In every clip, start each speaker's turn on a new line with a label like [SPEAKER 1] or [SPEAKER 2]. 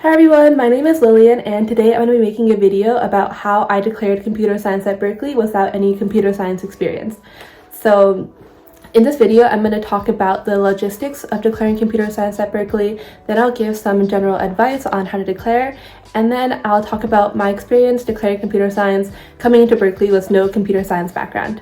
[SPEAKER 1] Hi everyone, my name is Lillian and today I'm going to be making a video about how I declared computer science at Berkeley without any computer science experience. So in this video, I'm going to talk about the logistics of declaring computer science at Berkeley, then I'll give some general advice on how to declare, and then I'll talk about my experience declaring computer science coming into Berkeley with no computer science background.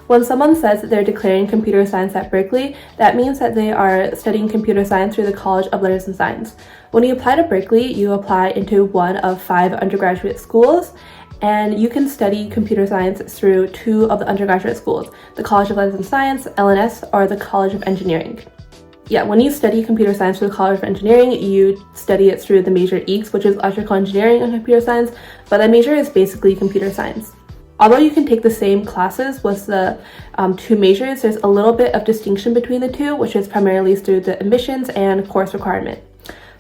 [SPEAKER 1] When someone says that they're declaring computer science at Berkeley, that means that they are studying computer science through the College of Letters and Science. When you apply to Berkeley, you apply into one of 5 undergraduate schools, and you can study computer science through 2 of the undergraduate schools, the College of Letters and Science, LNS, or the College of Engineering. Yeah, when you study computer science through the College of Engineering, you study it through the major EECS, which is Electrical Engineering and Computer Science, but that major is basically computer science. Although you can take the same classes with the 2 majors, there's a little bit of distinction between the 2, which is primarily through the admissions and course requirement.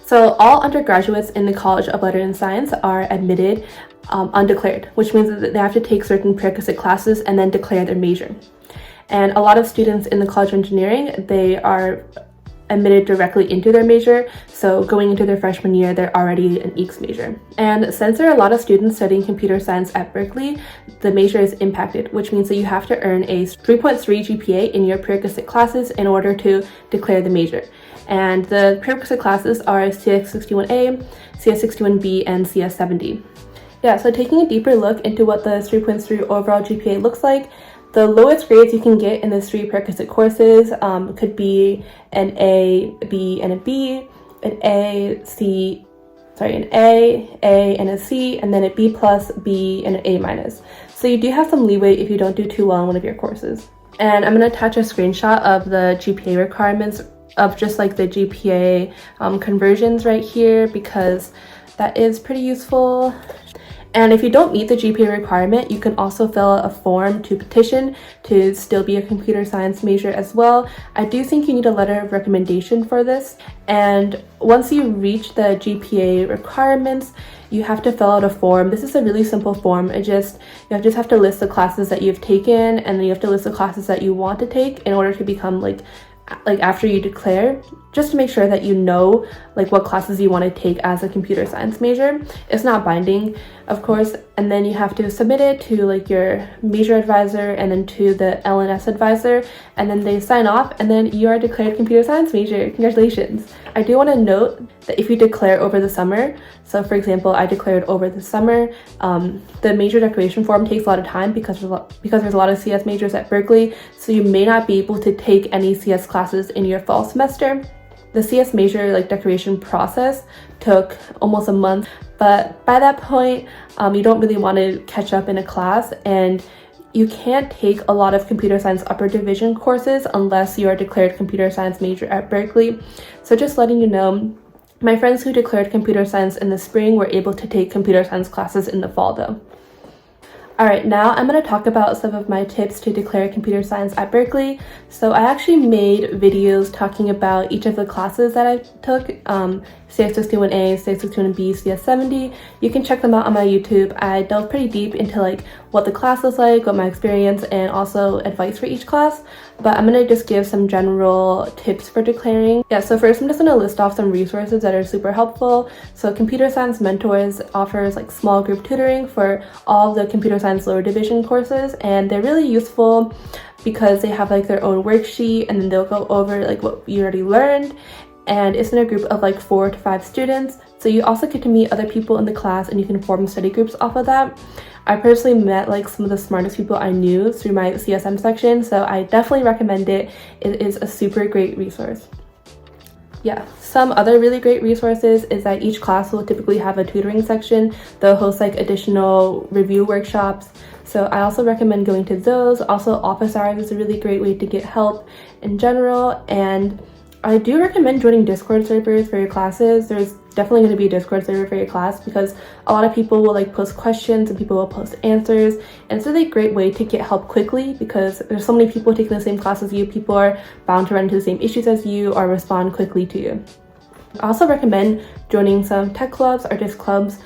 [SPEAKER 1] So all undergraduates in the College of Letters and Science are admitted undeclared, which means that they have to take certain prerequisite classes and then declare their major. And a lot of students in the College of Engineering, they are admitted directly into their major, so going into their freshman year they're already an EECS major. And since there are a lot of students studying computer science at Berkeley, the major is impacted, which means that you have to earn a 3.3 GPA in your prerequisite classes in order to declare the major. And the prerequisite classes are CS61A, CS61B, and CS70. Yeah, so taking a deeper look into what the 3.3 overall GPA looks like, the lowest grades you can get in the 3 prerequisite courses could be an A, B, and a B, an A, and a C, and then a B plus, B, and an A minus. So you do have some leeway if you don't do too well in one of your courses. And I'm going to attach a screenshot of the GPA requirements of just like the GPA conversions right here, because that is pretty useful. And if you don't meet the GPA requirement, you can also fill out a form to petition to still be a computer science major as well. I do think you need a letter of recommendation for this. And once you reach the GPA requirements, you have to fill out a form. This is a really simple form. You just have to list the classes that you've taken, and then you have to list the classes that you want to take in order to become like after you declare, just to make sure that you know like what classes you want to take as a computer science major. It's not binding, of course, and then you have to submit it to like your major advisor and then to the LNS advisor, and then they sign off, and then you are declared computer science major. Congratulations. I do want to note that if you declare over the summer, so for example, I declared over the summer, the major declaration form takes a lot of time because there's a lot of CS majors at Berkeley, so you may not be able to take any CS classes in your fall semester. The CS major declaration process took almost a month, but by that point, you don't really want to catch up in a class, and you can't take a lot of computer science upper division courses unless you are declared computer science major at Berkeley. So just letting you know, my friends who declared computer science in the spring were able to take computer science classes in the fall though. Alright, now I'm going to talk about some of my tips to declare computer science at Berkeley. So I actually made videos talking about each of the classes that I took, CS61A, CS61B, CS70. You can check them out on my YouTube. I delved pretty deep into what the class was like, what my experience, and also advice for each class. But I'm going to just give some general tips for declaring. Yeah, so first I'm just going to list off some resources that are super helpful. So Computer Science Mentors offers small group tutoring for all of the computer science lower division courses, and they're really useful because they have their own worksheet, and then they'll go over what you already learned, and it's in a group of 4 to 5 students. So you also get to meet other people in the class, and you can form study groups off of that. I personally met some of the smartest people I knew through my CSM section, so I definitely recommend it. It is a super great resource. Yeah, some other really great resources is that each class will typically have a tutoring section. They'll host additional review workshops, so I also recommend going to those. Also, office hours is a really great way to get help in general, and I do recommend joining Discord servers for your classes. There's definitely going to be a Discord server for your class because a lot of people will post questions and people will post answers, and it's a really great way to get help quickly because there's so many people taking the same class as you. People are bound to run into the same issues as you or respond quickly to you. I also recommend joining some tech clubs or just clubs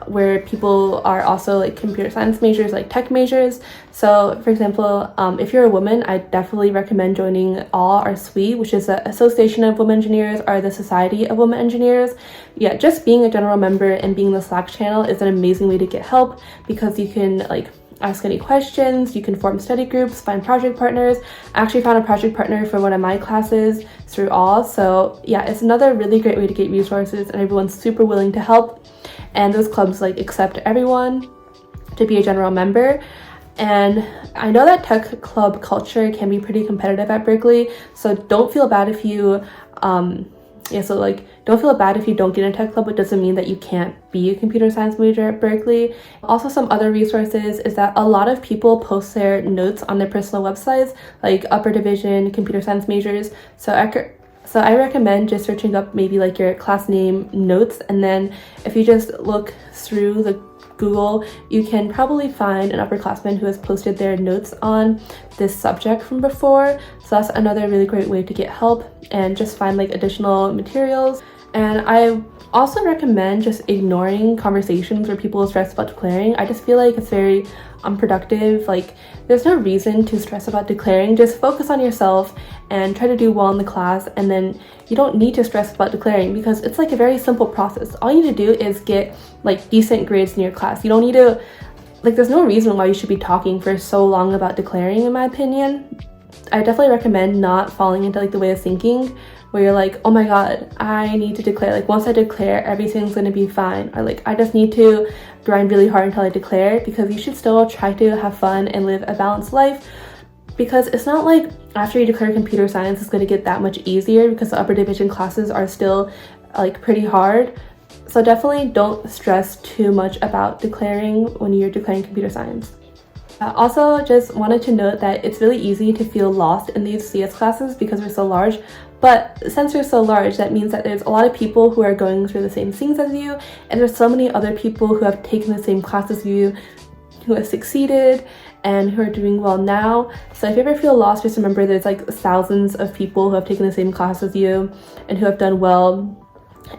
[SPEAKER 1] where people are also like computer science majors, like tech majors. So for example, if you're a woman, I definitely recommend joining AW or SWE, which is the Association of Women Engineers, or the Society of Women Engineers. Yeah, just being a general member and being in the Slack channel is an amazing way to get help, because you can like ask any questions, you can form study groups, find project partners. I actually found a project partner for one of my classes through AW. So yeah, it's another really great way to get resources, and everyone's super willing to help. And those clubs like accept everyone to be a general member. And I know that tech club culture can be pretty competitive at Berkeley, so don't feel bad if you don't feel bad if you don't get in a tech club. It doesn't mean that you can't be a computer science major at Berkeley. Also, some other resources is that a lot of people post their notes on their personal websites, like upper division computer science majors. So I recommend just searching up maybe like your class name notes, and then if you just look through the Google, you can probably find an upperclassman who has posted their notes on this subject from before. So that's another really great way to get help and just find like additional materials. And I also recommend just ignoring conversations where people stress about declaring. I just feel like it's very unproductive. Like, there's no reason to stress about declaring. Just focus on yourself and try to do well in the class, and then you don't need to stress about declaring, because it's like a very simple process. All you need to do is get like decent grades in your class. You don't need to, like, there's no reason why you should be talking for so long about declaring, in my opinion. I definitely recommend not falling into like the way of thinking where you're like, oh my god, I need to declare, like once I declare everything's gonna be fine, or like I just need to grind really hard until I declare. Because you should still try to have fun and live a balanced life, because it's not like after you declare computer science it's going to get that much easier, because the upper division classes are still like pretty hard. So definitely don't stress too much about declaring when you're declaring computer science. Also, just wanted to note that it's really easy to feel lost in these CS classes because we're so large. But since we're so large, that means that there's a lot of people who are going through the same things as you, and there's so many other people who have taken the same class as you, who have succeeded and who are doing well now. So if you ever feel lost, just remember there's like thousands of people who have taken the same class as you and who have done well,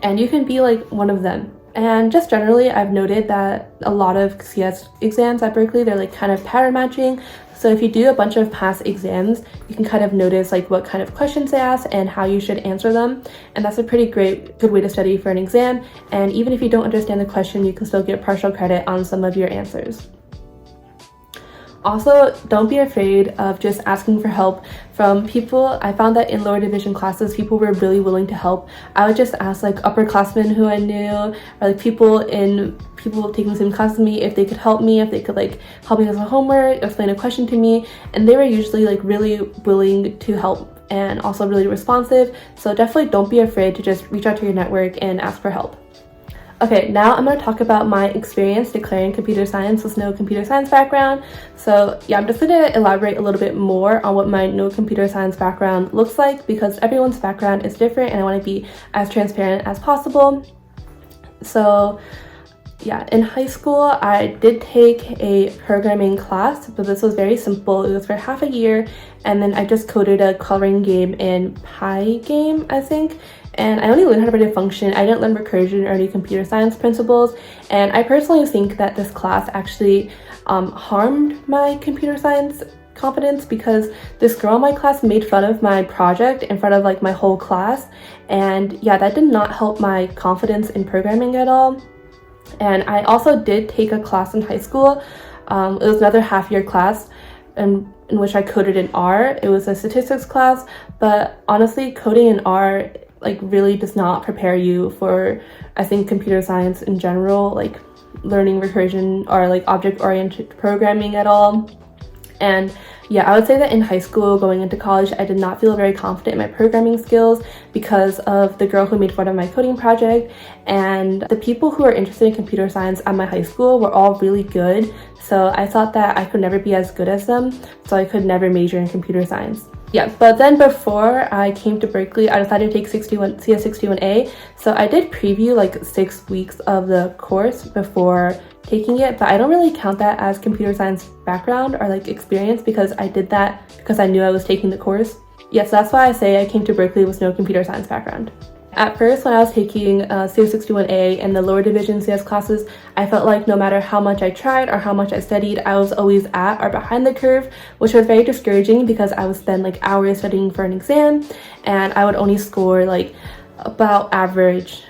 [SPEAKER 1] and you can be like one of them. And just generally, I've noted that a lot of CS exams at Berkeley, they're like kind of pattern matching. So if you do a bunch of past exams, you can kind of notice like what kind of questions they ask and how you should answer them. And that's a pretty good way to study for an exam. And even if you don't understand the question, you can still get partial credit on some of your answers. Also, don't be afraid of just asking for help from people. I found that in lower division classes, people were really willing to help. I would just ask like upperclassmen who I knew, or like people taking the same class as me, if they could help me, if they could like help me with my homework, explain a question to me, and they were usually like really willing to help and also really responsive. So definitely don't be afraid to just reach out to your network and ask for help. Okay, now I'm going to talk about my experience declaring computer science with no computer science background. So yeah, I'm just going to elaborate a little bit more on what my no computer science background looks like, because everyone's background is different and I want to be as transparent as possible. So yeah, in high school, I did take a programming class, but this was very simple. It was for half a year, and then I just coded a coloring game in Pygame, I think. And I only learned how to write a function. I didn't learn recursion or any computer science principles. And I personally think that this class actually harmed my computer science confidence, because this girl in my class made fun of my project in front of like my whole class. And yeah, that did not help my confidence in programming at all. And I also did take a class in high school. It was another half-year class in which I coded in R. It was a statistics class, but honestly, coding in R like really does not prepare you for, I think, computer science in general, like learning recursion or like object-oriented programming at all. And yeah, I would say that in high school, going into college, I did not feel very confident in my programming skills because of the girl who made fun of my coding project. And the people who were interested in computer science at my high school were all really good. So I thought that I could never be as good as them, so I could never major in computer science. Yeah, but then before I came to Berkeley, I decided to take CS 61A. So I did preview like 6 weeks of the course before taking it, but I don't really count that as computer science background or like experience, because I did that because I knew I was taking the course. Yes, that's why I say I came to Berkeley with no computer science background. At first, when I was taking CS61A and the lower division CS classes, I felt like no matter how much I tried or how much I studied, I was always at or behind the curve, which was very discouraging because I would spend like hours studying for an exam and I would only score like about average,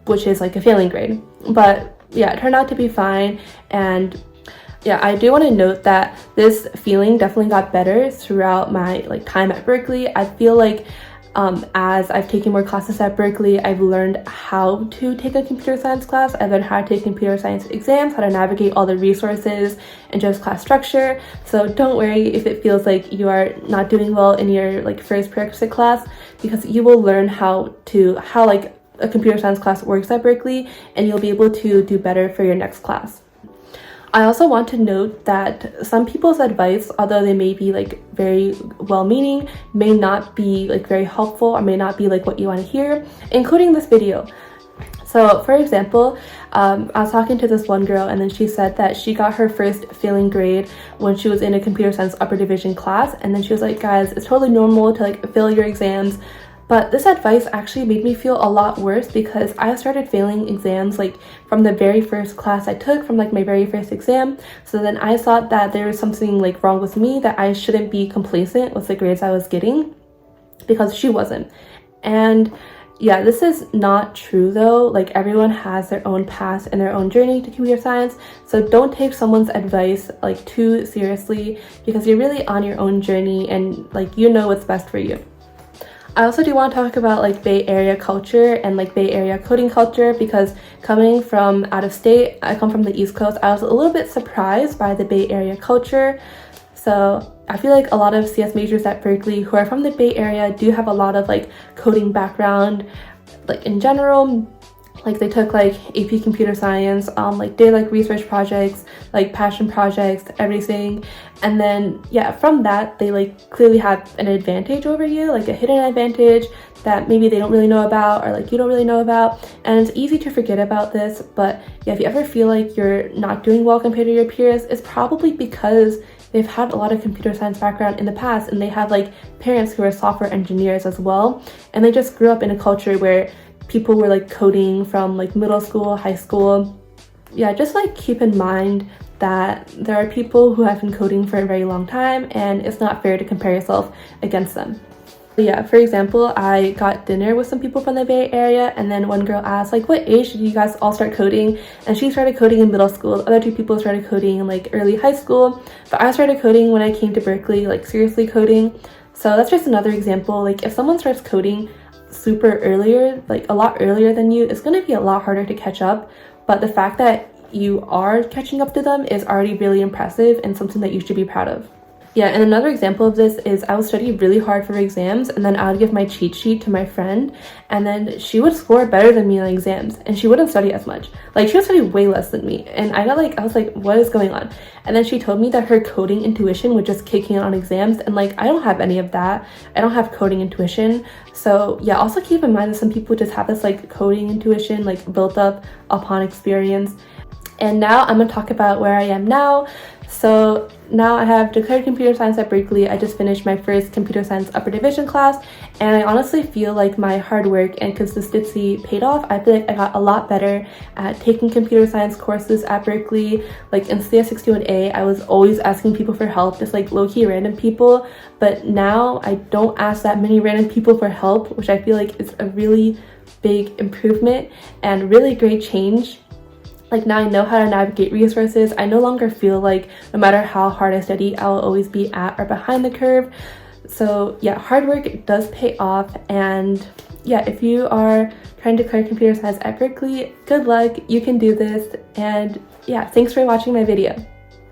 [SPEAKER 1] which is like a failing grade. But yeah, it turned out to be fine. And yeah, I do want to note that this feeling definitely got better throughout my like time at Berkeley. I feel like as I've taken more classes at Berkeley, I've learned how to take a computer science class. I've learned how to take computer science exams, how to navigate all the resources and just class structure. So don't worry if it feels like you are not doing well in your like first prerequisite class, because you will learn how like a computer science class works at Berkeley, and you'll be able to do better for your next class. I also want to note that some people's advice, although they may be like very well-meaning, may not be like very helpful or may not be like what you want to hear, including this video. So for example, I was talking to this one girl and then she said that she got her first failing grade when she was in a computer science upper division class, and then she was like, guys, it's totally normal to like fail your exams. But this advice actually made me feel a lot worse because I started failing exams like from the very first class I took, from like my very first exam. So then I thought that there was something like wrong with me, that I shouldn't be complacent with the grades I was getting, because she wasn't. And yeah, this is not true though. Like everyone has their own path and their own journey to computer science. So don't take someone's advice like too seriously, because you're really on your own journey and like you know what's best for you. I also do want to talk about like Bay Area culture and like Bay Area coding culture, because coming from out of state, I come from the East Coast, I was a little bit surprised by the Bay Area culture. So I feel like a lot of CS majors at Berkeley who are from the Bay Area do have a lot of like coding background, like in general. Like they took like AP computer science, like did like research projects, like passion projects, everything. And then yeah, from that they like clearly have an advantage over you, like a hidden advantage that maybe they don't really know about or like you don't really know about. And it's easy to forget about this, but yeah, if you ever feel like you're not doing well compared to your peers, it's probably because they've had a lot of computer science background in the past and they have like parents who are software engineers as well. And they just grew up in a culture where people were like coding from like middle school, high school. Yeah, just like keep in mind that there are people who have been coding for a very long time and it's not fair to compare yourself against them. Yeah, for example, I got dinner with some people from the Bay Area, and then one girl asked like, what age did you guys all start coding? And she started coding in middle school. The other two people started coding in like early high school, but I started coding when I came to Berkeley, like seriously coding. So that's just another example. Like if someone starts coding super earlier, like a lot earlier than you, it's going to be a lot harder to catch up. But the fact that you are catching up to them is already really impressive and something that you should be proud of. Yeah, and another example of this is I would study really hard for exams, and then I would give my cheat sheet to my friend, and then she would score better than me on exams, and she wouldn't study as much. Like she would study way less than me, and I was like, what is going on? And then she told me that her coding intuition would just kick in on exams, and like I don't have any of that. I don't have coding intuition. So yeah, also keep in mind that some people just have this like coding intuition like built up upon experience. And now I'm gonna talk about where I am now. So now I have declared computer science at Berkeley. I just finished my first computer science upper division class, and I honestly feel like my hard work and consistency paid off. I feel like I got a lot better at taking computer science courses at Berkeley. Like in CS61A, I was always asking people for help, just like low-key random people. But now I don't ask that many random people for help, which I feel like is a really big improvement and really great change. Like now I know how to navigate resources. I no longer feel like no matter how hard I study, I will always be at or behind the curve. So yeah, hard work does pay off. And yeah, if you are trying to declare computer science at Berkeley, good luck, you can do this. And yeah, thanks for watching my video.